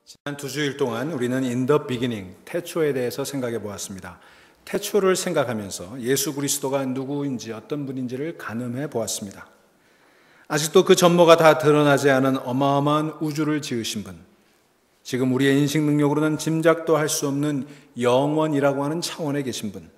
지난 2주일 동안 우리는 In the Beginning, 태초에 대해서 생각해 보았습니다. 태초를 생각하면서 예수 그리스도가 누구인지 어떤 분인지를 가늠해 보았습니다. 아직도 그 전모가 다 드러나지 않은 어마어마한 우주를 지으신 분, 지금 우리의 인식 능력으로는 짐작도 할 수 없는 영원이라고 하는 차원에 계신 분,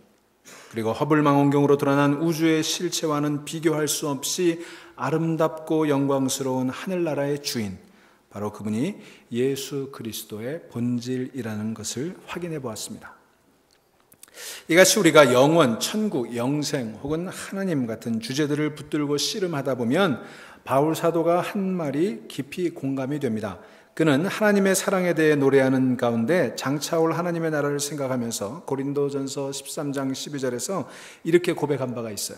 그리고 허블 망원경으로 드러난 우주의 실체와는 비교할 수 없이 아름답고 영광스러운 하늘나라의 주인, 바로 그분이 예수 그리스도의 본질이라는 것을 확인해 보았습니다. 이같이 우리가 영원, 천국, 영생 혹은 하나님 같은 주제들을 붙들고 씨름하다 보면 바울 사도가 한 말이 깊이 공감이 됩니다. 그는 하나님의 사랑에 대해 노래하는 가운데 장차올 하나님의 나라를 생각하면서 고린도전서 13장 12절에서 이렇게 고백한 바가 있어요.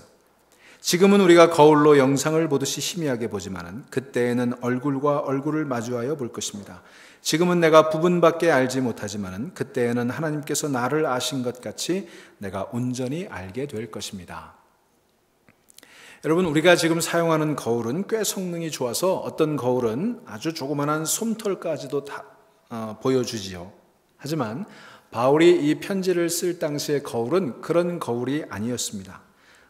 지금은 우리가 거울로 영상을 보듯이 희미하게 보지만은 그때에는 얼굴과 얼굴을 마주하여 볼 것입니다. 지금은 내가 부분밖에 알지 못하지만은 그때에는 하나님께서 나를 아신 것 같이 내가 온전히 알게 될 것입니다. 여러분, 우리가 지금 사용하는 거울은 꽤 성능이 좋아서 어떤 거울은 아주 조그만한 솜털까지도 다 보여주지요. 하지만 바울이 이 편지를 쓸 당시의 거울은 그런 거울이 아니었습니다.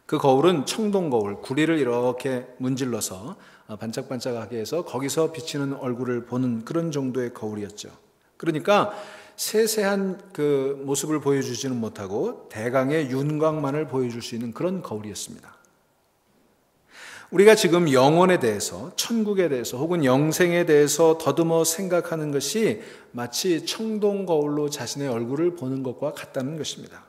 그 거울은 청동 거울, 구리를 이렇게 문질러서 반짝반짝하게 해서 거기서 비치는 얼굴을 보는 그런 정도의 거울이었죠. 그러니까 세세한 그 모습을 보여주지는 못하고 대강의 윤곽만을 보여줄 수 있는 그런 거울이었습니다. 우리가 지금 영원에 대해서, 천국에 대해서 혹은 영생에 대해서 더듬어 생각하는 것이 마치 청동 거울로 자신의 얼굴을 보는 것과 같다는 것입니다.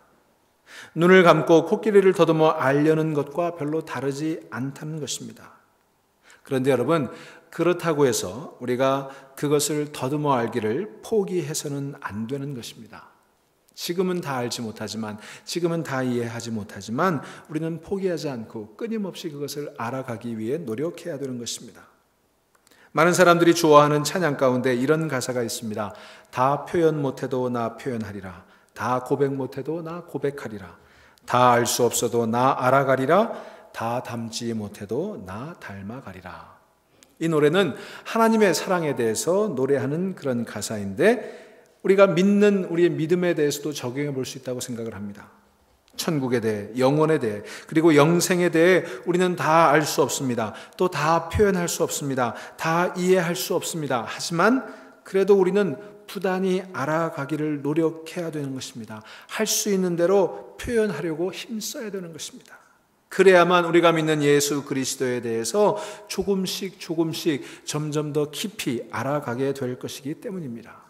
눈을 감고 코끼리를 더듬어 알려는 것과 별로 다르지 않다는 것입니다. 그런데 여러분, 그렇다고 해서 우리가 그것을 더듬어 알기를 포기해서는 안 되는 것입니다. 지금은 다 알지 못하지만, 지금은 다 이해하지 못하지만 우리는 포기하지 않고 끊임없이 그것을 알아가기 위해 노력해야 되는 것입니다. 많은 사람들이 좋아하는 찬양 가운데 이런 가사가 있습니다. 다 표현 못해도 나 표현하리라. 다 고백 못해도 나 고백하리라. 다 알 수 없어도 나 알아가리라. 다 닮지 못해도 나 닮아가리라. 이 노래는 하나님의 사랑에 대해서 노래하는 그런 가사인데 우리가 믿는 우리의 믿음에 대해서도 적용해 볼 수 있다고 생각을 합니다. 천국에 대해, 영원에 대해, 그리고 영생에 대해 우리는 다 알 수 없습니다. 또 다 표현할 수 없습니다. 다 이해할 수 없습니다. 하지만 그래도 우리는 부단히 알아가기를 노력해야 되는 것입니다. 할 수 있는 대로 표현하려고 힘써야 되는 것입니다. 그래야만 우리가 믿는 예수 그리스도에 대해서 조금씩 점점 더 깊이 알아가게 될 것이기 때문입니다.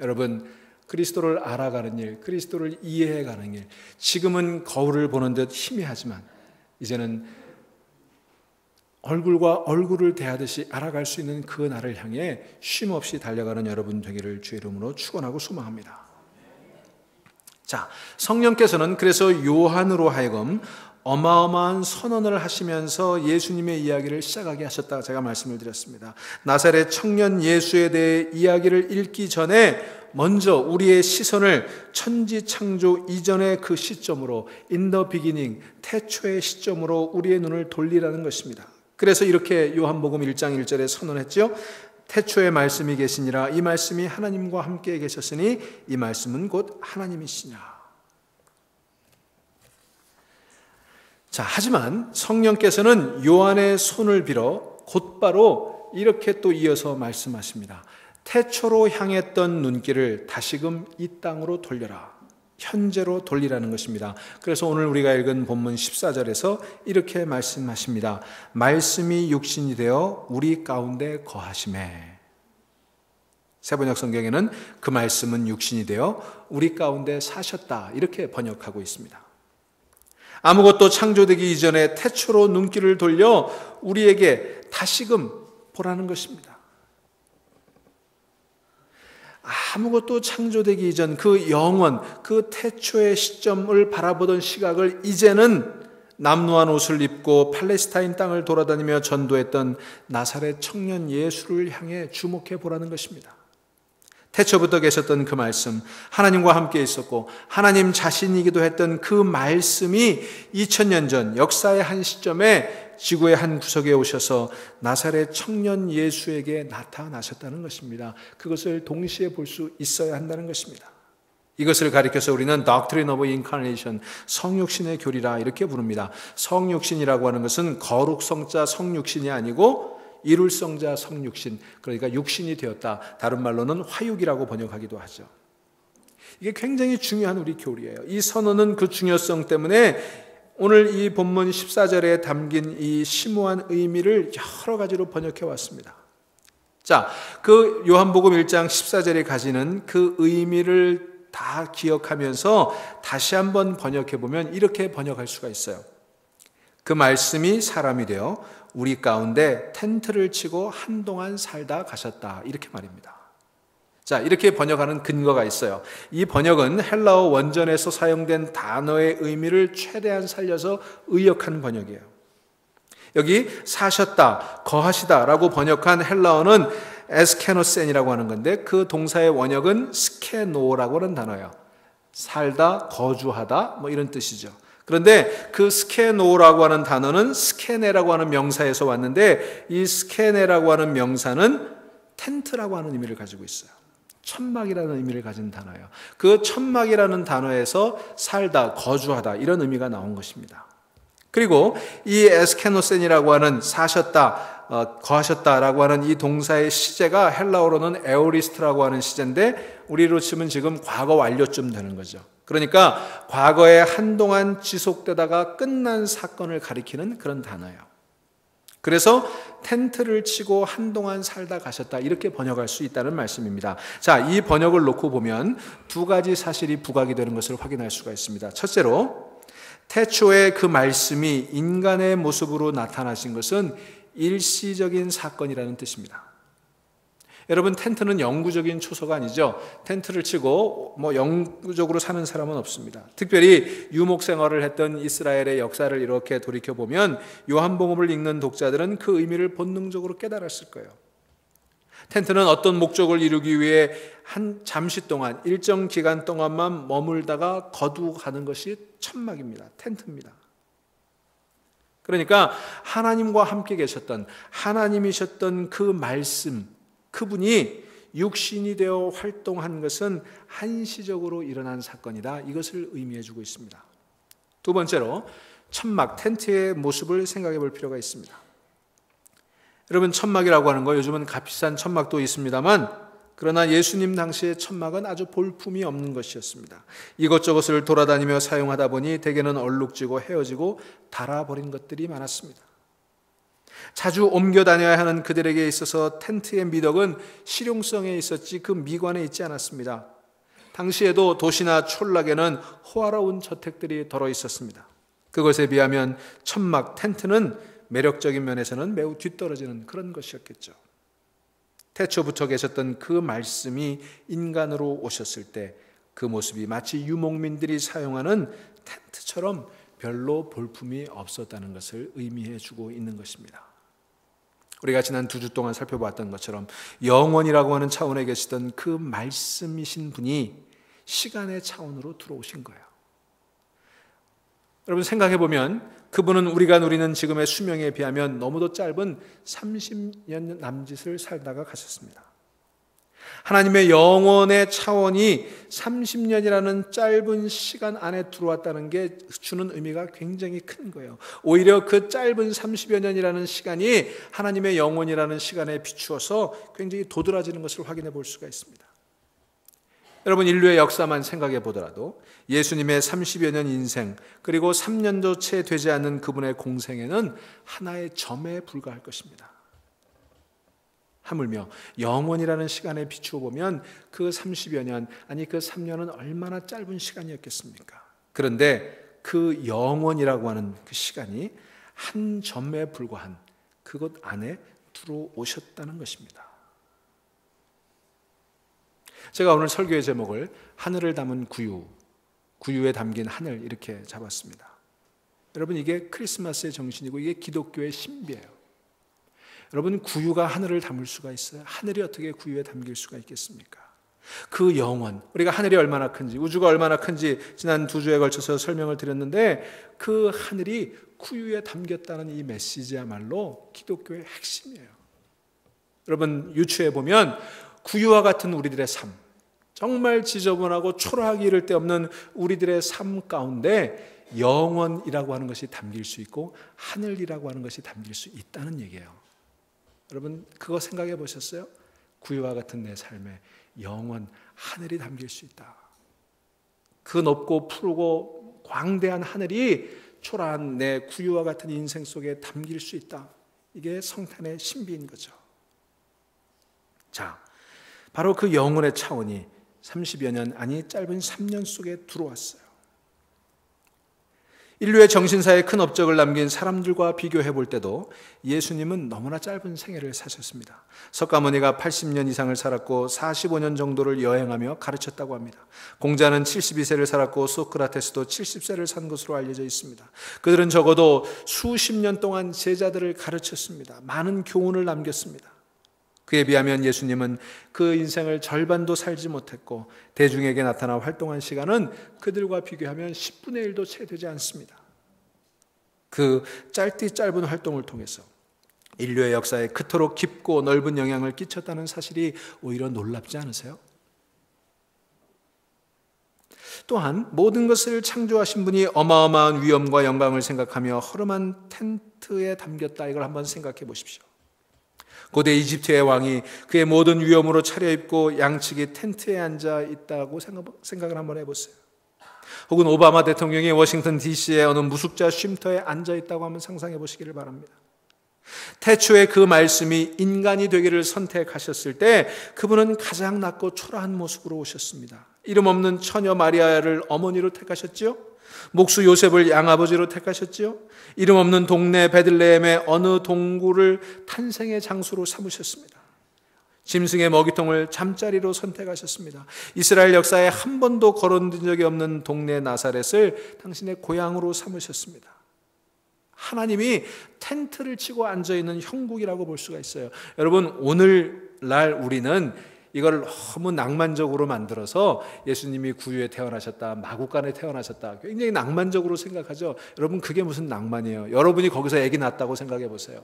여러분, 그리스도를 알아가는 일, 그리스도를 이해해가는 일, 지금은 거울을 보는 듯 희미하지만 이제는 얼굴과 얼굴을 대하듯이 알아갈 수 있는 그 날을 향해 쉼없이 달려가는 여러분 되기를 주의 이름으로 축원하고 소망합니다. 자, 성령께서는 그래서 요한으로 하여금 어마어마한 선언을 하시면서 예수님의 이야기를 시작하게 하셨다 제가 말씀을 드렸습니다. 나사렛 청년 예수에 대해 이야기를 읽기 전에 먼저 우리의 시선을 천지창조 이전의 그 시점으로 In the beginning, 태초의 시점으로 우리의 눈을 돌리라는 것입니다. 그래서 이렇게 요한복음 1장 1절에 선언했죠. 태초에 말씀이 계시니라. 이 말씀이 하나님과 함께 계셨으니 이 말씀은 곧 하나님이시냐. 자, 하지만 성령께서는 요한의 손을 빌어 곧바로 이렇게 또 이어서 말씀하십니다. 태초로 향했던 눈길을 다시금 이 땅으로 돌려라. 현재로 돌리라는 것입니다. 그래서 오늘 우리가 읽은 본문 14절에서 이렇게 말씀하십니다. 말씀이 육신이 되어 우리 가운데 거하시매. 세번역 성경에는 그 말씀은 육신이 되어 우리 가운데 사셨다 이렇게 번역하고 있습니다. 아무것도 창조되기 이전에 태초로 눈길을 돌려 우리에게 다시금 보라는 것입니다. 아무것도 창조되기 이전 그 영원, 그 태초의 시점을 바라보던 시각을 이제는 남루한 옷을 입고 팔레스타인 땅을 돌아다니며 전도했던 나사렛 청년 예수를 향해 주목해 보라는 것입니다. 태초부터 계셨던 그 말씀, 하나님과 함께 있었고 하나님 자신이기도 했던 그 말씀이 2000년 전 역사의 한 시점에 지구의 한 구석에 오셔서 나사렛 청년 예수에게 나타나셨다는 것입니다. 그것을 동시에 볼 수 있어야 한다는 것입니다. 이것을 가리켜서 우리는 Doctrine of Incarnation, 성육신의 교리라 이렇게 부릅니다. 성육신이라고 하는 것은 거룩성자 성육신이 아니고 이룰성자 성육신, 그러니까 육신이 되었다. 다른 말로는 화육이라고 번역하기도 하죠. 이게 굉장히 중요한 우리 교리예요. 이 선언은 그 중요성 때문에 오늘 이 본문 14절에 담긴 이 심오한 의미를 여러 가지로 번역해 왔습니다. 자, 그 요한복음 1장 14절에 가지는 그 의미를 다 기억하면서 다시 한번 번역해 보면 이렇게 번역할 수가 있어요. 그 말씀이 사람이 되어 우리 가운데 텐트를 치고 한동안 살다 가셨다. 이렇게 말입니다. 자, 이렇게 번역하는 근거가 있어요. 이 번역은 헬라어 원전에서 사용된 단어의 의미를 최대한 살려서 의역한 번역이에요. 여기 사셨다, 거하시다 라고 번역한 헬라어는 에스케노센이라고 하는 건데 그 동사의 원역은 스케노라고 하는 단어예요. 살다, 거주하다 뭐 이런 뜻이죠. 그런데 그 스케노라고 하는 단어는 스케네라고 하는 명사에서 왔는데 이 스케네라고 하는 명사는 텐트라고 하는 의미를 가지고 있어요. 천막이라는 의미를 가진 단어예요. 그 천막이라는 단어에서 살다, 거주하다 이런 의미가 나온 것입니다. 그리고 이 에스케노센이라고 하는 사셨다, 거하셨다라고 하는 이 동사의 시제가 헬라어로는 에오리스트라고 하는 시제인데 우리로 치면 지금 과거 완료쯤 되는 거죠. 그러니까 과거에 한동안 지속되다가 끝난 사건을 가리키는 그런 단어예요. 그래서 텐트를 치고 한동안 살다 가셨다 이렇게 번역할 수 있다는 말씀입니다. 자, 이 번역을 놓고 보면 두 가지 사실이 부각이 되는 것을 확인할 수가 있습니다. 첫째로 태초에 그 말씀이 인간의 모습으로 나타나신 것은 일시적인 사건이라는 뜻입니다. 여러분, 텐트는 영구적인 초소가 아니죠. 텐트를 치고 영구적으로 사는 사람은 없습니다. 특별히 유목 생활을 했던 이스라엘의 역사를 이렇게 돌이켜보면 요한복음을 읽는 독자들은 그 의미를 본능적으로 깨달았을 거예요. 텐트는 어떤 목적을 이루기 위해 잠시 동안 일정 기간 동안만 머물다가 거두가는 것이 천막입니다. 텐트입니다. 그러니까 하나님과 함께 계셨던 하나님이셨던 그 말씀, 그분이 육신이 되어 활동한 것은 한시적으로 일어난 사건이다. 이것을 의미해 주고 있습니다. 두 번째로 천막, 텐트의 모습을 생각해 볼 필요가 있습니다. 여러분, 천막이라고 하는 거 요즘은 값비싼 천막도 있습니다만 그러나 예수님 당시의 천막은 아주 볼품이 없는 것이었습니다. 이것저것을 돌아다니며 사용하다 보니 대개는 얼룩지고 헤어지고 닳아버린 것들이 많았습니다. 자주 옮겨 다녀야 하는 그들에게 있어서 텐트의 미덕은 실용성에 있었지 그 미관에 있지 않았습니다. 당시에도 도시나 촌락에는 호화로운 저택들이 덜어 있었습니다. 그것에 비하면 천막, 텐트는 매력적인 면에서는 매우 뒤떨어지는 그런 것이었겠죠. 태초부터 계셨던 그 말씀이 인간으로 오셨을 때 그 모습이 마치 유목민들이 사용하는 텐트처럼 별로 볼품이 없었다는 것을 의미해 주고 있는 것입니다. 우리가 지난 2주 동안 살펴봤던 것처럼 영원이라고 하는 차원에 계시던 그 말씀이신 분이 시간의 차원으로 들어오신 거예요. 여러분, 생각해 보면 그분은 우리가 누리는 지금의 수명에 비하면 너무도 짧은 30년 남짓을 살다가 가셨습니다. 하나님의 영원의 차원이 30년이라는 짧은 시간 안에 들어왔다는 게 주는 의미가 굉장히 큰 거예요. 오히려 그 짧은 30여 년이라는 시간이 하나님의 영원이라는 시간에 비추어서 굉장히 도드라지는 것을 확인해 볼 수가 있습니다. 여러분, 인류의 역사만 생각해 보더라도 예수님의 30여 년 인생 그리고 3년도 채 되지 않는 그분의 공생에는 하나의 점에 불과할 것입니다. 하물며 영원이라는 시간에 비추어 보면 그 30여 년, 아니 그 3년은 얼마나 짧은 시간이었겠습니까? 그런데 그 영원이라고 하는 그 시간이 한 점에 불과한 그것 안에 들어오셨다는 것입니다. 제가 오늘 설교의 제목을 하늘을 담은 구유, 구유에 담긴 하늘 이렇게 잡았습니다. 여러분, 이게 크리스마스의 정신이고 이게 기독교의 신비예요. 여러분, 구유가 하늘을 담을 수가 있어요? 하늘이 어떻게 구유에 담길 수가 있겠습니까? 그 영원, 우리가 하늘이 얼마나 큰지, 우주가 얼마나 큰지 지난 2주에 걸쳐서 설명을 드렸는데 그 하늘이 구유에 담겼다는 이 메시지야말로 기독교의 핵심이에요. 여러분, 유추해 보면 구유와 같은 우리들의 삶, 정말 지저분하고 초라하기 이를 데 없는 우리들의 삶 가운데 영원이라고 하는 것이 담길 수 있고 하늘이라고 하는 것이 담길 수 있다는 얘기예요. 여러분, 그거 생각해 보셨어요? 구유와 같은 내 삶에 영원, 하늘이 담길 수 있다. 그 높고 푸르고 광대한 하늘이 초라한 내 구유와 같은 인생 속에 담길 수 있다. 이게 성탄의 신비인 거죠. 자, 바로 그 영혼의 차원이 30여 년, 아니 짧은 3년 속에 들어왔어요. 인류의 정신사에 큰 업적을 남긴 사람들과 비교해 볼 때도 예수님은 너무나 짧은 생애를 사셨습니다. 석가모니가 80년 이상을 살았고 45년 정도를 여행하며 가르쳤다고 합니다. 공자는 72세를 살았고 소크라테스도 70세를 산 것으로 알려져 있습니다. 그들은 적어도 수십 년 동안 제자들을 가르쳤습니다. 많은 교훈을 남겼습니다. 그에 비하면 예수님은 그 인생을 절반도 살지 못했고 대중에게 나타나 활동한 시간은 그들과 비교하면 10분의 1도 채 되지 않습니다. 그 짧은 활동을 통해서 인류의 역사에 그토록 깊고 넓은 영향을 끼쳤다는 사실이 오히려 놀랍지 않으세요? 또한 모든 것을 창조하신 분이 어마어마한 위엄과 영광을 생각하며 허름한 텐트에 담겼다. 이걸 한번 생각해 보십시오. 고대 이집트의 왕이 그의 모든 위엄으로 차려입고 양측이 텐트에 앉아 있다고 생각을 한번 해보세요. 혹은 오바마 대통령이 워싱턴 DC의 어느 무숙자 쉼터에 앉아 있다고 한번 상상해 보시기를 바랍니다. 태초에 그 말씀이 인간이 되기를 선택하셨을 때 그분은 가장 낮고 초라한 모습으로 오셨습니다. 이름 없는 처녀 마리아를 어머니로 택하셨지요. 목수 요셉을 양아버지로 택하셨지요. 이름 없는 동네 베들레헴의 어느 동굴을 탄생의 장소로 삼으셨습니다. 짐승의 먹이통을 잠자리로 선택하셨습니다. 이스라엘 역사에 한 번도 거론된 적이 없는 동네 나사렛을 당신의 고향으로 삼으셨습니다. 하나님이 텐트를 치고 앉아있는 형국이라고 볼 수가 있어요. 여러분, 오늘날 우리는 이걸 너무 낭만적으로 만들어서 예수님이 구유에 태어나셨다, 마구간에 태어나셨다, 굉장히 낭만적으로 생각하죠. 여러분, 그게 무슨 낭만이에요? 여러분이 거기서 아기 낳았다고 생각해 보세요.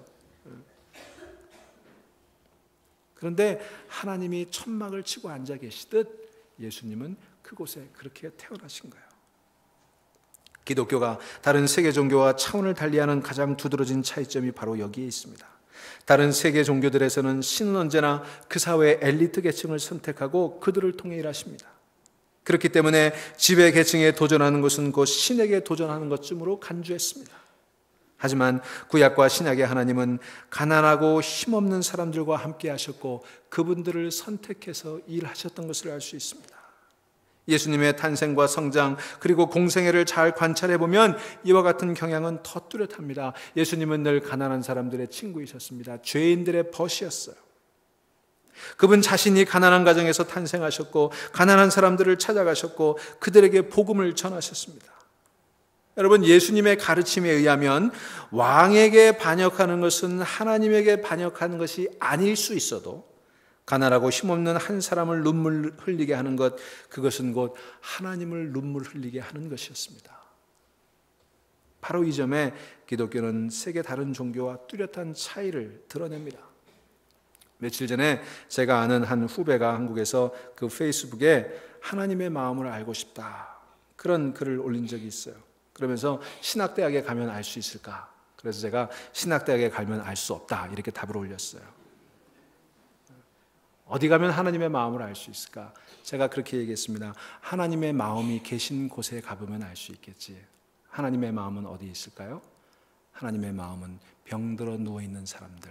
그런데 하나님이 천막을 치고 앉아 계시듯 예수님은 그곳에 그렇게 태어나신 거예요. 기독교가 다른 세계 종교와 차원을 달리하는 가장 두드러진 차이점이 바로 여기에 있습니다. 다른 세계 종교들에서는 신은 언제나 그 사회의 엘리트 계층을 선택하고 그들을 통해 일하십니다. 그렇기 때문에 지배 계층에 도전하는 것은 곧 신에게 도전하는 것쯤으로 간주했습니다. 하지만 구약과 신약의 하나님은 가난하고 힘없는 사람들과 함께 하셨고 그분들을 선택해서 일하셨던 것을 알 수 있습니다. 예수님의 탄생과 성장 그리고 공생애를 잘 관찰해 보면 이와 같은 경향은 더 뚜렷합니다. 예수님은 늘 가난한 사람들의 친구이셨습니다. 죄인들의 벗이었어요. 그분 자신이 가난한 가정에서 탄생하셨고 가난한 사람들을 찾아가셨고 그들에게 복음을 전하셨습니다. 여러분, 예수님의 가르침에 의하면 왕에게 반역하는 것은 하나님에게 반역하는 것이 아닐 수 있어도 가난하고 힘없는 한 사람을 눈물 흘리게 하는 것, 그것은 곧 하나님을 눈물 흘리게 하는 것이었습니다. 바로 이 점에 기독교는 세계 다른 종교와 뚜렷한 차이를 드러냅니다. 며칠 전에 제가 아는 한 후배가 한국에서 그 페이스북에 하나님의 마음을 알고 싶다, 그런 글을 올린 적이 있어요. 그러면서 신학대학에 가면 알 수 있을까? 그래서 제가 신학대학에 가면 알 수 없다, 이렇게 답을 올렸어요. 어디 가면 하나님의 마음을 알 수 있을까? 제가 그렇게 얘기했습니다. 하나님의 마음이 계신 곳에 가보면 알 수 있겠지. 하나님의 마음은 어디 있을까요? 하나님의 마음은 병들어 누워있는 사람들,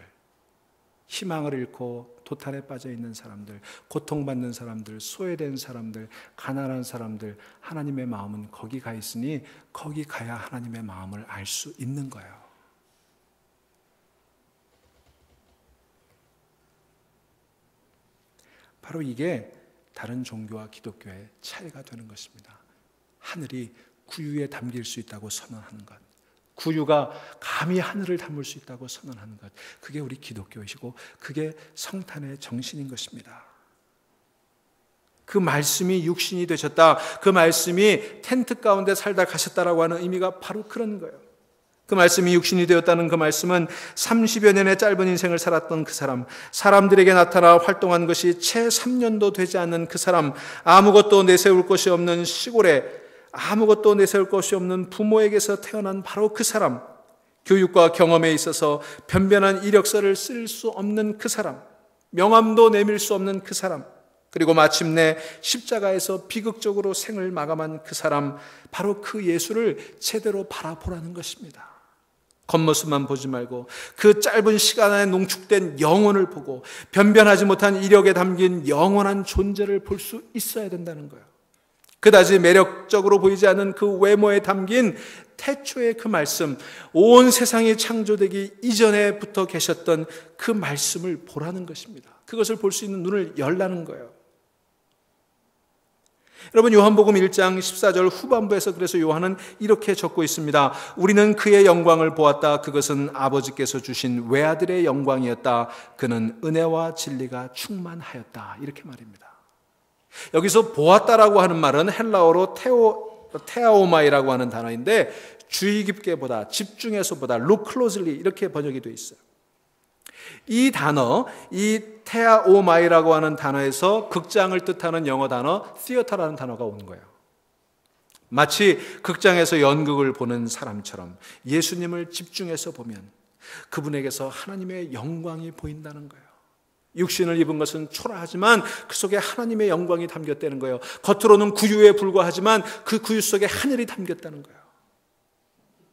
희망을 잃고 도탄에 빠져있는 사람들, 고통받는 사람들, 소외된 사람들, 가난한 사람들, 하나님의 마음은 거기 가 있으니 거기 가야 하나님의 마음을 알 수 있는 거예요. 바로 이게 다른 종교와 기독교의 차이가 되는 것입니다. 하늘이 구유에 담길 수 있다고 선언하는 것, 구유가 감히 하늘을 담을 수 있다고 선언하는 것, 그게 우리 기독교이시고 그게 성탄의 정신인 것입니다. 그 말씀이 육신이 되셨다. 그 말씀이 텐트 가운데 살다 가셨다라고 하는 의미가 바로 그런 거예요. 그 말씀이 육신이 되었다는 그 말씀은 30여 년의 짧은 인생을 살았던 그 사람, 사람들에게 나타나 활동한 것이 채 3년도 되지 않는 그 사람, 아무것도 내세울 것이 없는 시골에 아무것도 내세울 것이 없는 부모에게서 태어난 바로 그 사람, 교육과 경험에 있어서 변변한 이력서를 쓸 수 없는 그 사람, 명함도 내밀 수 없는 그 사람, 그리고 마침내 십자가에서 비극적으로 생을 마감한 그 사람, 바로 그 예수를 제대로 바라보라는 것입니다. 겉모습만 보지 말고 그 짧은 시간 안에 농축된 영혼을 보고 변변하지 못한 이력에 담긴 영원한 존재를 볼 수 있어야 된다는 거예요. 그다지 매력적으로 보이지 않는 그 외모에 담긴 태초의 그 말씀, 온 세상이 창조되기 이전에부터 계셨던 그 말씀을 보라는 것입니다. 그것을 볼 수 있는 눈을 열라는 거예요. 여러분, 요한복음 1장 14절 후반부에서 그래서 요한은 이렇게 적고 있습니다. 우리는 그의 영광을 보았다. 그것은 아버지께서 주신 외아들의 영광이었다. 그는 은혜와 진리가 충만하였다. 이렇게 말입니다. 여기서 보았다라고 하는 말은 헬라어로 테아오마이라고 하는 단어인데 주의 깊게 보다, 집중해서 보다, look closely 이렇게 번역이 되어 있어요. 이 단어, 이 테아오마이라고 하는 단어에서 극장을 뜻하는 영어 단어 theater라는 단어가 온 거예요. 마치 극장에서 연극을 보는 사람처럼 예수님을 집중해서 보면 그분에게서 하나님의 영광이 보인다는 거예요. 육신을 입은 것은 초라하지만 그 속에 하나님의 영광이 담겼다는 거예요. 겉으로는 구유에 불과하지만 그 구유 속에 하늘이 담겼다는 거예요.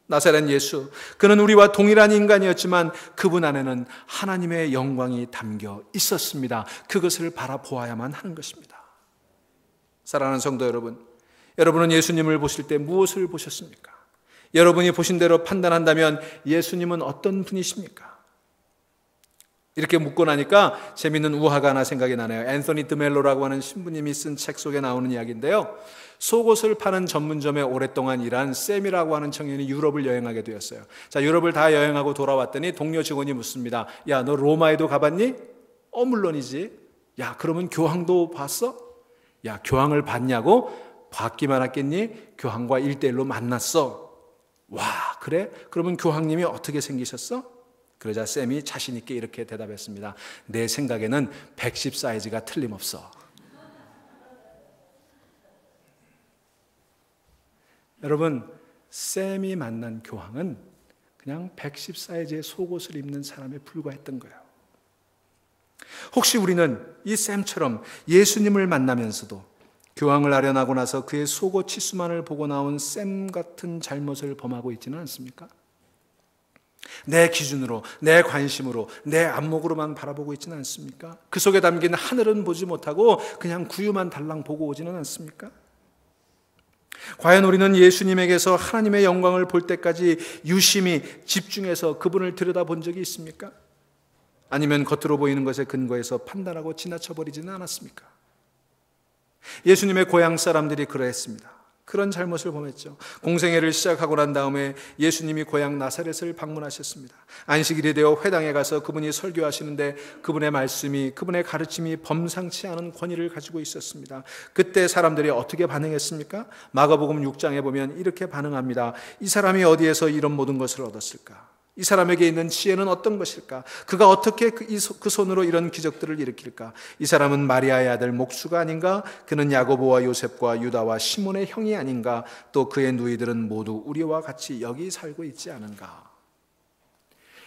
나사렛 예수, 그는 우리와 동일한 인간이었지만 그분 안에는 하나님의 영광이 담겨 있었습니다. 그것을 바라보아야만 하는 것입니다. 사랑하는 성도 여러분, 여러분은 예수님을 보실 때 무엇을 보셨습니까? 여러분이 보신 대로 판단한다면 예수님은 어떤 분이십니까? 이렇게 묻고 나니까 재미있는 우화가 하나 생각이 나네요. 앤서니 드멜로라고 하는 신부님이 쓴 책 속에 나오는 이야기인데요. 속옷을 파는 전문점에 오랫동안 일한 샘이라고 하는 청년이 유럽을 여행하게 되었어요. 자, 유럽을 다 여행하고 돌아왔더니 동료 직원이 묻습니다. 야, 너 로마에도 가봤니? 물론이지. 야, 그러면 교황도 봤어? 야, 교황을 봤냐고? 봤기만 했겠니? 교황과 1대1로 만났어. 와, 그래? 그러면 교황님이 어떻게 생기셨어? 그러자 샘이 자신 있게 이렇게 대답했습니다. 내 생각에는 110 사이즈가 틀림없어. 여러분, 샘이 만난 교황은 그냥 110 사이즈의 속옷을 입는 사람에 불과했던 거예요. 혹시 우리는 이 샘처럼 예수님을 만나면서도 교황을 아련하고 나서 그의 속옷 치수만을 보고 나온 샘 같은 잘못을 범하고 있지는 않습니까? 내 기준으로, 내 관심으로, 내 안목으로만 바라보고 있지는 않습니까? 그 속에 담긴 하늘은 보지 못하고 그냥 구유만 달랑 보고 오지는 않습니까? 과연 우리는 예수님에게서 하나님의 영광을 볼 때까지 유심히 집중해서 그분을 들여다본 적이 있습니까? 아니면 겉으로 보이는 것에 근거해서 판단하고 지나쳐버리지는 않았습니까? 예수님의 고향 사람들이 그러했습니다. 그런 잘못을 범했죠. 공생애를 시작하고 난 다음에 예수님이 고향 나사렛을 방문하셨습니다. 안식일이 되어 회당에 가서 그분이 설교하시는데 그분의 말씀이, 그분의 가르침이 범상치 않은 권위를 가지고 있었습니다. 그때 사람들이 어떻게 반응했습니까? 마가복음 6장에 보면 이렇게 반응합니다. 이 사람이 어디에서 이런 모든 것을 얻었을까? 이 사람에게 있는 지혜는 어떤 것일까? 그가 어떻게 그 손으로 이런 기적들을 일으킬까? 이 사람은 마리아의 아들 목수가 아닌가? 그는 야고보와 요셉과 유다와 시몬의 형이 아닌가? 또 그의 누이들은 모두 우리와 같이 여기 살고 있지 않은가?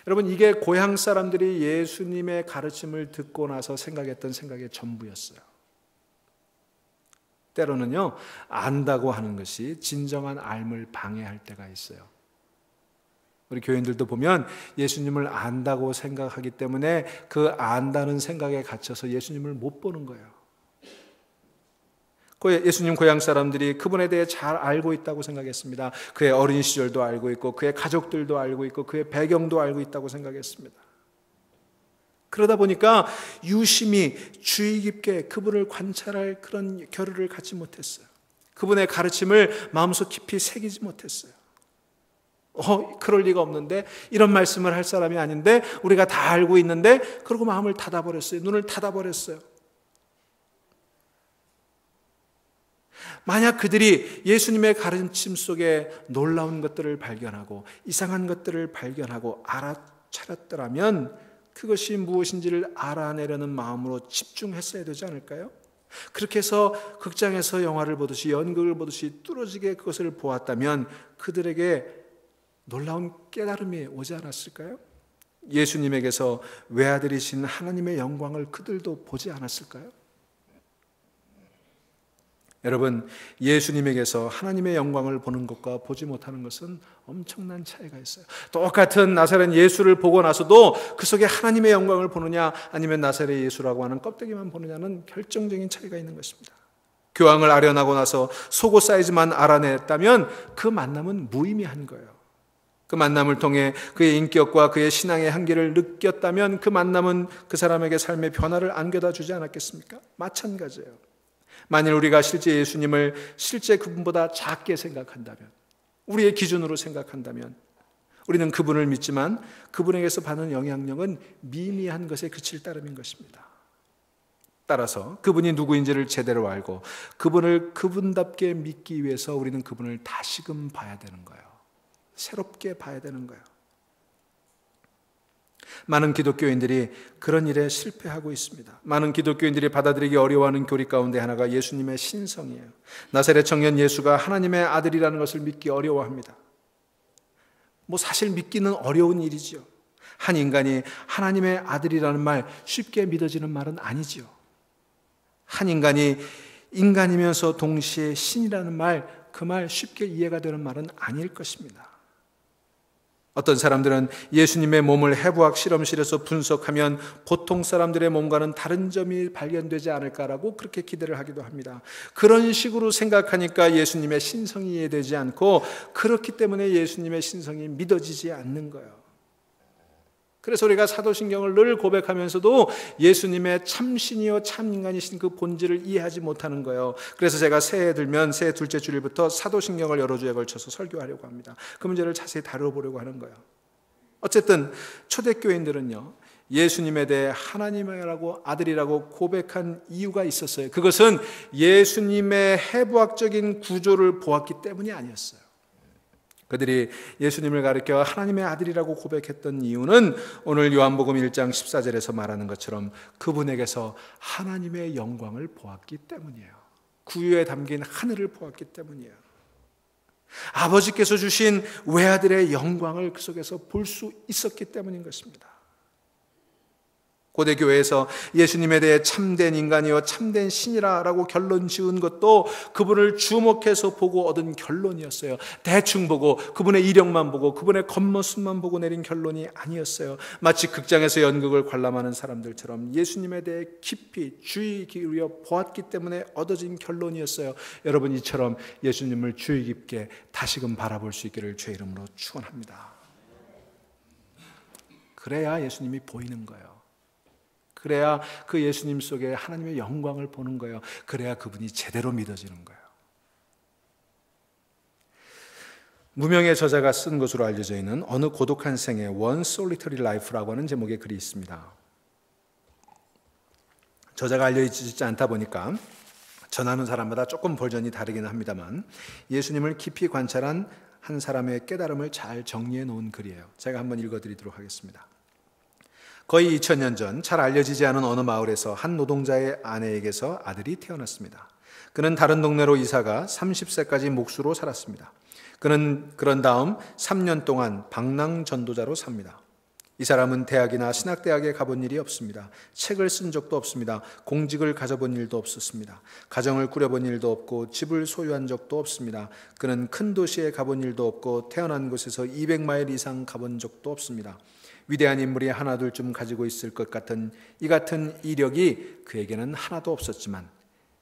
여러분, 이게 고향 사람들이 예수님의 가르침을 듣고 나서 생각했던 생각의 전부였어요. 때로는요, 안다고 하는 것이 진정한 알을 방해할 때가 있어요. 우리 교인들도 보면 예수님을 안다고 생각하기 때문에 그 안다는 생각에 갇혀서 예수님을 못 보는 거예요. 예수님 고향 사람들이 그분에 대해 잘 알고 있다고 생각했습니다. 그의 어린 시절도 알고 있고 그의 가족들도 알고 있고 그의 배경도 알고 있다고 생각했습니다. 그러다 보니까 유심히 주의 깊게 그분을 관찰할 그런 겨를을 갖지 못했어요. 그분의 가르침을 마음속 깊이 새기지 못했어요. 그럴 리가 없는데, 이런 말씀을 할 사람이 아닌데, 우리가 다 알고 있는데, 그러고 마음을 닫아버렸어요. 눈을 닫아버렸어요. 만약 그들이 예수님의 가르침 속에 놀라운 것들을 발견하고 이상한 것들을 발견하고 알아차렸더라면 그것이 무엇인지를 알아내려는 마음으로 집중했어야 되지 않을까요? 그렇게 해서 극장에서 영화를 보듯이 연극을 보듯이 뚫어지게 그것을 보았다면 그들에게 놀라운 깨달음이 오지 않았을까요? 예수님에게서 외아들이신 하나님의 영광을 그들도 보지 않았을까요? 여러분, 예수님에게서 하나님의 영광을 보는 것과 보지 못하는 것은 엄청난 차이가 있어요. 똑같은 나사렛 예수를 보고 나서도 그 속에 하나님의 영광을 보느냐 아니면 나사렛 예수라고 하는 껍데기만 보느냐는 결정적인 차이가 있는 것입니다. 교황을 아련하고 나서 속옷 사이즈만 알아냈다면 그 만남은 무의미한 거예요. 그 만남을 통해 그의 인격과 그의 신앙의 한계를 느꼈다면 그 만남은 그 사람에게 삶의 변화를 안겨다 주지 않았겠습니까? 마찬가지예요. 만일 우리가 실제 예수님을 실제 그분보다 작게 생각한다면, 우리의 기준으로 생각한다면 우리는 그분을 믿지만 그분에게서 받는 영향력은 미미한 것에 그칠 따름인 것입니다. 따라서 그분이 누구인지를 제대로 알고 그분을 그분답게 믿기 위해서 우리는 그분을 다시금 봐야 되는 거예요. 새롭게 봐야 되는 거예요. 많은 기독교인들이 그런 일에 실패하고 있습니다. 많은 기독교인들이 받아들이기 어려워하는 교리 가운데 하나가 예수님의 신성이에요. 나사렛 청년 예수가 하나님의 아들이라는 것을 믿기 어려워합니다. 사실 믿기는 어려운 일이죠. 한 인간이 하나님의 아들이라는 말 쉽게 믿어지는 말은 아니지요. 한 인간이 인간이면서 동시에 신이라는 말, 그 말 쉽게 이해가 되는 말은 아닐 것입니다. 어떤 사람들은 예수님의 몸을 해부학 실험실에서 분석하면 보통 사람들의 몸과는 다른 점이 발견되지 않을까라고 그렇게 기대를 하기도 합니다. 그런 식으로 생각하니까 예수님의 신성이 이해되지 않고 그렇기 때문에 예수님의 신성이 믿어지지 않는 거예요. 그래서 우리가 사도신경을 늘 고백하면서도 예수님의 참신이요 참인간이신 그 본질을 이해하지 못하는 거예요. 그래서 제가 새해 들면 새해 둘째 주일부터 사도신경을 여러 주에 걸쳐서 설교하려고 합니다. 그 문제를 자세히 다뤄보려고 하는 거예요. 어쨌든 초대교인들은요, 예수님에 대해 하나님이라고 아들이라고 고백한 이유가 있었어요. 그것은 예수님의 해부학적인 구조를 보았기 때문이 아니었어요. 그들이 예수님을 가리켜 하나님의 아들이라고 고백했던 이유는 오늘 요한복음 1장 14절에서 말하는 것처럼 그분에게서 하나님의 영광을 보았기 때문이에요. 구유에 담긴 하늘을 보았기 예수님이에요. 아버지께서 주신 외아들의 영광을 그 속에서 볼 수 있었기 때문인 것입니다. 고대 교회에서 예수님에 대해 참된 인간이요 참된 신이라고 결론 지은 것도 그분을 주목해서 보고 얻은 결론이었어요. 대충 보고 그분의 이력만 보고 그분의 겉모습만 보고 내린 결론이 아니었어요. 마치 극장에서 연극을 관람하는 사람들처럼 예수님에 대해 깊이 주의 기울여 보았기 때문에 얻어진 결론이었어요. 여러분, 이처럼 예수님을 주의 깊게 다시금 바라볼 수 있기를 주의 이름으로 축원합니다. 그래야 예수님이 보이는 거예요. 그래야 그 예수님 속에 하나님의 영광을 보는 거예요. 그래야 그분이 제대로 믿어지는 거예요. 무명의 저자가 쓴 것으로 알려져 있는 어느 고독한 생의 One Solitary Life라고 하는 제목의 글이 있습니다. 저자가 알려지지 않다 보니까 전하는 사람마다 조금 버전이 다르기는 합니다만 예수님을 깊이 관찰한 한 사람의 깨달음을 잘 정리해 놓은 글이에요. 제가 한번 읽어드리도록 하겠습니다. 거의 2000년 전 잘 알려지지 않은 어느 마을에서 한 노동자의 아내에게서 아들이 태어났습니다. 그는 다른 동네로 이사가 30세까지 목수로 살았습니다. 그는 그런 다음 3년 동안 방랑 전도자로 삽니다. 이 사람은 대학이나 신학대학에 가본 일이 없습니다. 책을 쓴 적도 없습니다. 공직을 가져본 일도 없었습니다. 가정을 꾸려본 일도 없고 집을 소유한 적도 없습니다. 그는 큰 도시에 가본 일도 없고 태어난 곳에서 200마일 이상 가본 적도 없습니다. 위대한 인물이 하나둘쯤 가지고 있을 것 같은 이 같은 이력이 그에게는 하나도 없었지만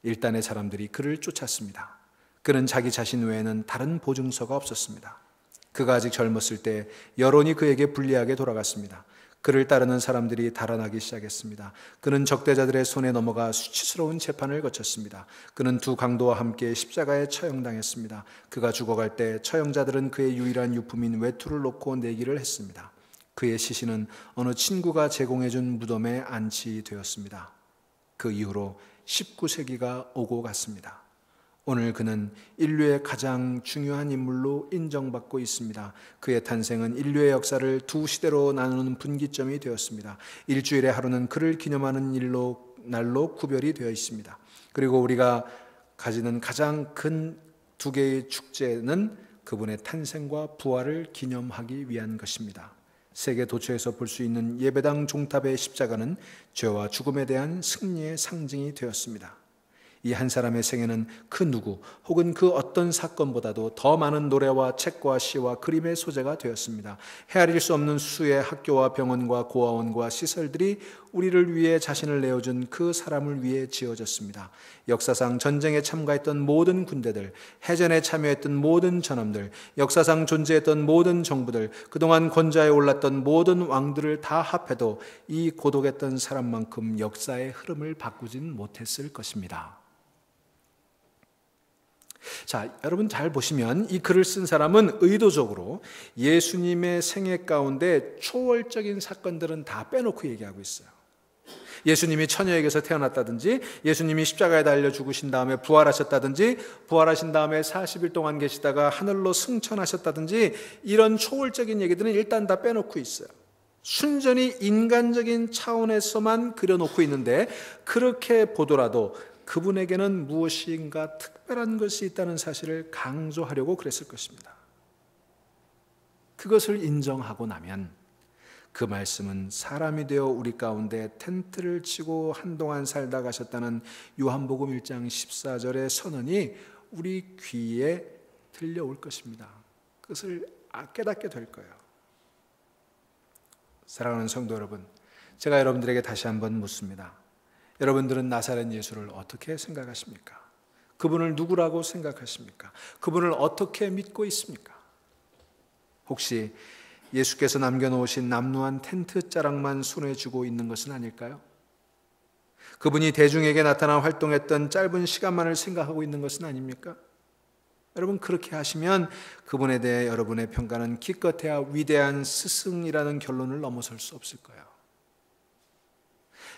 일단의 사람들이 그를 쫓았습니다. 그는 자기 자신 외에는 다른 보증서가 없었습니다. 그가 아직 젊었을 때 여론이 그에게 불리하게 돌아갔습니다. 그를 따르는 사람들이 달아나기 시작했습니다. 그는 적대자들의 손에 넘어가 수치스러운 재판을 거쳤습니다. 그는 두 강도와 함께 십자가에 처형당했습니다. 그가 죽어갈 때 처형자들은 그의 유일한 유품인 외투를 놓고 내기를 했습니다. 그의 시신은 어느 친구가 제공해준 무덤에 안치되었습니다. 그 이후로 19세기가 오고 갔습니다. 오늘 그는 인류의 가장 중요한 인물로 인정받고 있습니다. 그의 탄생은 인류의 역사를 두 시대로 나누는 분기점이 되었습니다. 일주일의 하루는 그를 기념하는 날로 구별이 되어 있습니다. 그리고 우리가 가지는 가장 큰 두 개의 축제는 그분의 탄생과 부활을 기념하기 위한 것입니다. 세계 도처에서 볼 수 있는 예배당 종탑의 십자가는 죄와 죽음에 대한 승리의 상징이 되었습니다. 이 한 사람의 생애는 그 누구 혹은 그 어떤 사건보다도 더 많은 노래와 책과 시와 그림의 소재가 되었습니다. 헤아릴 수 없는 수의 학교와 병원과 고아원과 시설들이 우리를 위해 자신을 내어준 그 사람을 위해 지어졌습니다. 역사상 전쟁에 참가했던 모든 군대들, 해전에 참여했던 모든 전함들, 역사상 존재했던 모든 정부들, 그동안 권좌에 올랐던 모든 왕들을 다 합해도 이 고독했던 사람만큼 역사의 흐름을 바꾸진 못했을 것입니다. 자, 여러분 잘 보시면 이 글을 쓴 사람은 의도적으로 예수님의 생애 가운데 초월적인 사건들은 다 빼놓고 얘기하고 있어요. 예수님이 처녀에게서 태어났다든지, 예수님이 십자가에 달려 죽으신 다음에 부활하셨다든지, 부활하신 다음에 40일 동안 계시다가 하늘로 승천하셨다든지, 이런 초월적인 얘기들은 일단 다 빼놓고 있어요. 순전히 인간적인 차원에서만 그려놓고 있는데, 그렇게 보더라도 그분에게는 무엇인가 특별한 것이 있다는 사실을 강조하려고 그랬을 것입니다. 그것을 인정하고 나면 그 말씀은 사람이 되어 우리 가운데 텐트를 치고 한동안 살다 가셨다는 요한복음 1장 14절의 선언이 우리 귀에 들려올 것입니다. 그것을 깨닫게 될 거예요. 사랑하는 성도 여러분, 제가 여러분들에게 다시 한번 묻습니다. 여러분들은 나사렛 예수를 어떻게 생각하십니까? 그분을 누구라고 생각하십니까? 그분을 어떻게 믿고 있습니까? 혹시 예수께서 남겨놓으신 남루한 텐트 자락만 손에 쥐고 있는 것은 아닐까요? 그분이 대중에게 나타나 활동했던 짧은 시간만을 생각하고 있는 것은 아닙니까? 여러분, 그렇게 하시면 그분에 대해 여러분의 평가는 기껏해야 위대한 스승이라는 결론을 넘어설 수 없을 거예요.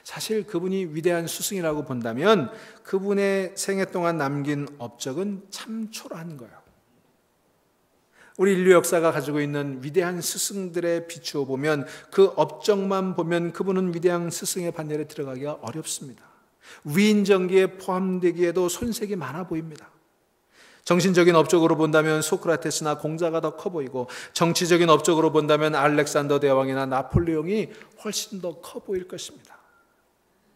사실 그분이 위대한 스승이라고 본다면 그분의 생애 동안 남긴 업적은 참 초라한 거예요. 우리 인류 역사가 가지고 있는 위대한 스승들에 비추어 보면, 그 업적만 보면 그분은 위대한 스승의 반열에 들어가기가 어렵습니다. 위인전기에 포함되기에도 손색이 많아 보입니다. 정신적인 업적으로 본다면 소크라테스나 공자가 더 커 보이고, 정치적인 업적으로 본다면 알렉산더 대왕이나 나폴레옹이 훨씬 더 커 보일 것입니다.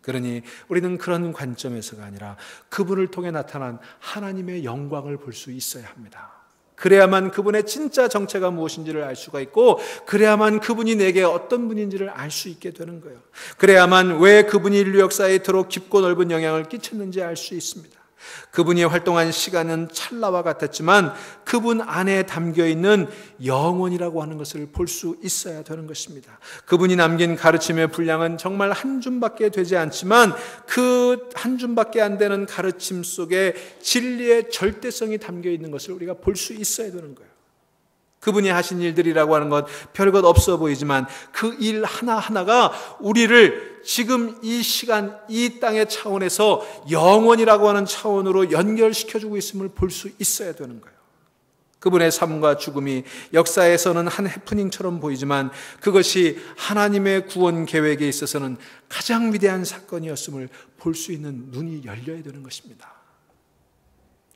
그러니 우리는 그런 관점에서가 아니라 그분을 통해 나타난 하나님의 영광을 볼 수 있어야 합니다. 그래야만 그분의 진짜 정체가 무엇인지를 알 수가 있고, 그래야만 그분이 내게 어떤 분인지를 알 수 있게 되는 거예요. 그래야만 왜 그분이 인류 역사에 이토록 깊고 넓은 영향을 끼쳤는지 알 수 있습니다. 그분이 활동한 시간은 찰나와 같았지만 그분 안에 담겨있는 영혼이라고 하는 것을 볼 수 있어야 되는 것입니다. 그분이 남긴 가르침의 분량은 정말 한 줌밖에 되지 않지만 그 한 줌밖에 안 되는 가르침 속에 진리의 절대성이 담겨있는 것을 우리가 볼 수 있어야 되는 거예요. 그분이 하신 일들이라고 하는 것 별것 없어 보이지만 그 일 하나하나가 우리를 지금 이 시간, 이 땅의 차원에서 영원이라고 하는 차원으로 연결시켜주고 있음을 볼 수 있어야 되는 거예요. 그분의 삶과 죽음이 역사에서는 한 해프닝처럼 보이지만 그것이 하나님의 구원 계획에 있어서는 가장 위대한 사건이었음을 볼 수 있는 눈이 열려야 되는 것입니다.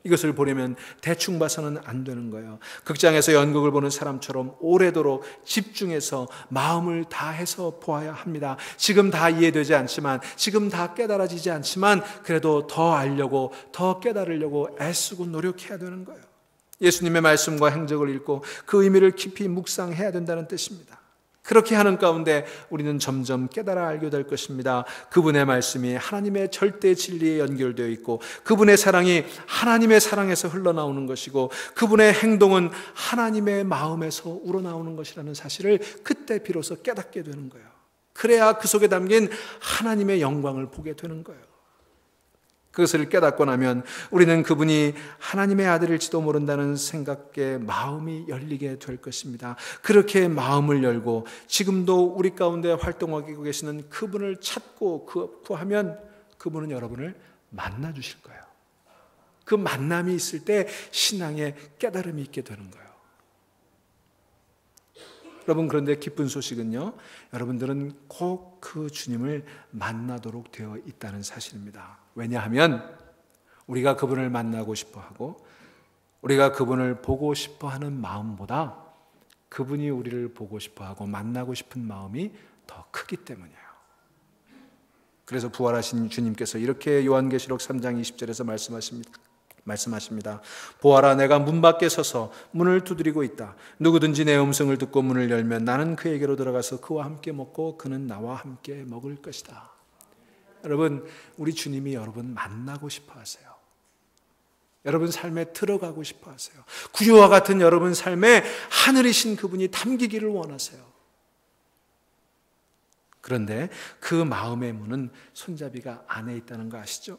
이것을 보려면 대충 봐서는 안 되는 거예요. 극장에서 연극을 보는 사람처럼 오래도록 집중해서 마음을 다해서 보아야 합니다. 지금 다 이해되지 않지만, 지금 다 깨달아지지 않지만 그래도 더 알려고, 더 깨달으려고 애쓰고 노력해야 되는 거예요. 예수님의 말씀과 행적을 읽고 그 의미를 깊이 묵상해야 된다는 뜻입니다. 그렇게 하는 가운데 우리는 점점 깨달아 알게 될 것입니다. 그분의 말씀이 하나님의 절대 진리에 연결되어 있고, 그분의 사랑이 하나님의 사랑에서 흘러나오는 것이고, 그분의 행동은 하나님의 마음에서 우러나오는 것이라는 사실을 그때 비로소 깨닫게 되는 거예요. 그래야 그 속에 담긴 하나님의 영광을 보게 되는 거예요. 그것을 깨닫고 나면 우리는 그분이 하나님의 아들일지도 모른다는 생각에 마음이 열리게 될 것입니다. 그렇게 마음을 열고 지금도 우리 가운데 활동하고 계시는 그분을 찾고 구하면 그분은 여러분을 만나 주실 거예요. 그 만남이 있을 때 신앙의 깨달음이 있게 되는 거예요. 여러분, 그런데 기쁜 소식은요, 여러분들은 꼭 그 주님을 만나도록 되어 있다는 사실입니다. 왜냐하면 우리가 그분을 만나고 싶어 하고 우리가 그분을 보고 싶어 하는 마음보다 그분이 우리를 보고 싶어 하고 만나고 싶은 마음이 더 크기 때문이에요. 그래서 부활하신 주님께서 이렇게 요한계시록 3장 20절에서 말씀하십니다. 보아라, 내가 문 밖에 서서 문을 두드리고 있다. 누구든지 내 음성을 듣고 문을 열면 나는 그에게로 들어가서 그와 함께 먹고 그는 나와 함께 먹을 것이다. 여러분, 우리 주님이 여러분 만나고 싶어 하세요. 여러분 삶에 들어가고 싶어 하세요. 구유와 같은 여러분 삶에 하늘이신 그분이 담기기를 원하세요. 그런데 그 마음의 문은 손잡이가 안에 있다는 거 아시죠?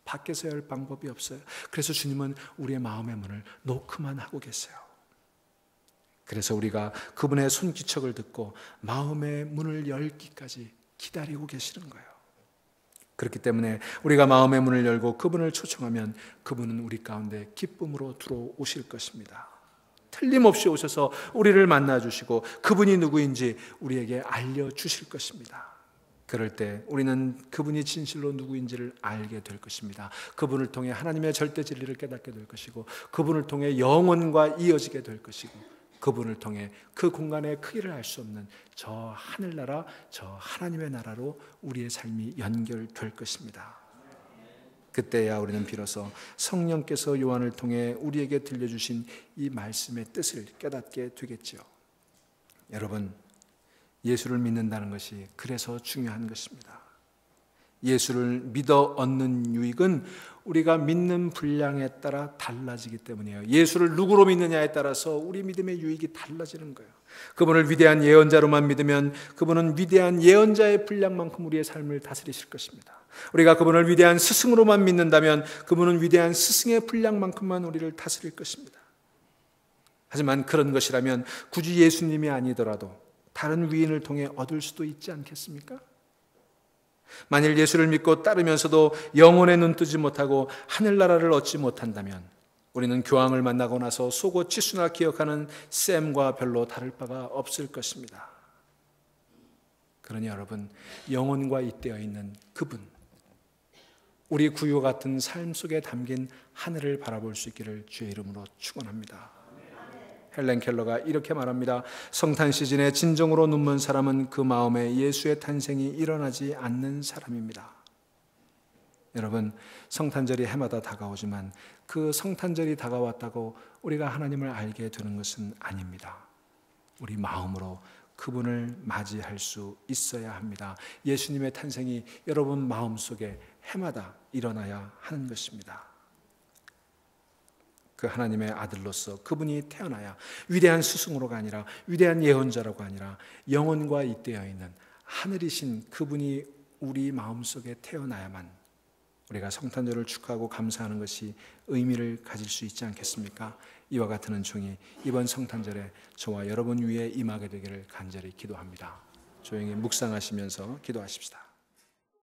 밖에서 열 방법이 없어요. 그래서 주님은 우리의 마음의 문을 노크만 하고 계세요. 그래서 우리가 그분의 손기척을 듣고 마음의 문을 열기까지 기다리고 계시는 거예요. 그렇기 때문에 우리가 마음의 문을 열고 그분을 초청하면 그분은 우리 가운데 기쁨으로 들어오실 것입니다. 틀림없이 오셔서 우리를 만나주시고 그분이 누구인지 우리에게 알려주실 것입니다. 그럴 때 우리는 그분이 진실로 누구인지를 알게 될 것입니다. 그분을 통해 하나님의 절대 진리를 깨닫게 될 것이고 그분을 통해 영원과 이어지게 될 것이고 그분을 통해 그 공간의 크기를 알 수 없는 저 하늘나라, 저 하나님의 나라로 우리의 삶이 연결될 것입니다. 그때야 우리는 비로소 성령께서 요한을 통해 우리에게 들려주신 이 말씀의 뜻을 깨닫게 되겠지요. 여러분, 예수를 믿는다는 것이 그래서 중요한 것입니다. 예수를 믿어 얻는 유익은 우리가 믿는 분량에 따라 달라지기 때문이에요. 예수를 누구로 믿느냐에 따라서 우리 믿음의 유익이 달라지는 거예요. 그분을 위대한 예언자로만 믿으면 그분은 위대한 예언자의 분량만큼 우리의 삶을 다스리실 것입니다. 우리가 그분을 위대한 스승으로만 믿는다면 그분은 위대한 스승의 분량만큼만 우리를 다스릴 것입니다. 하지만 그런 것이라면 굳이 예수님이 아니더라도 다른 위인을 통해 얻을 수도 있지 않겠습니까? 만일 예수를 믿고 따르면서도 영혼의 눈 뜨지 못하고 하늘나라를 얻지 못한다면 우리는 교황을 만나고 나서 속옷 치수나 기억하는 쌤과 별로 다를 바가 없을 것입니다. 그러니 여러분, 영혼과 잇대어 있는 그분, 우리 구유 같은 삶 속에 담긴 하늘을 바라볼 수 있기를 주의 이름으로 축원합니다. 헬렌 켈러가 이렇게 말합니다. 성탄 시즌에 진정으로 눈먼 사람은 그 마음에 예수의 탄생이 일어나지 않는 사람입니다. 여러분, 성탄절이 해마다 다가오지만 그 성탄절이 다가왔다고 우리가 하나님을 알게 되는 것은 아닙니다. 우리 마음으로 그분을 맞이할 수 있어야 합니다. 예수님의 탄생이 여러분 마음속에 해마다 일어나야 하는 것입니다. 그 하나님의 아들로서 그분이 태어나야 위대한 스승으로가 아니라 위대한 예언자라고 아니라 영혼과 잇대어 있는 하늘이신 그분이 우리 마음속에 태어나야만 우리가 성탄절을 축하하고 감사하는 것이 의미를 가질 수 있지 않겠습니까? 이와 같은 은총이 이번 성탄절에 저와 여러분 위에 임하게 되기를 간절히 기도합니다. 조용히 묵상하시면서 기도하십시다.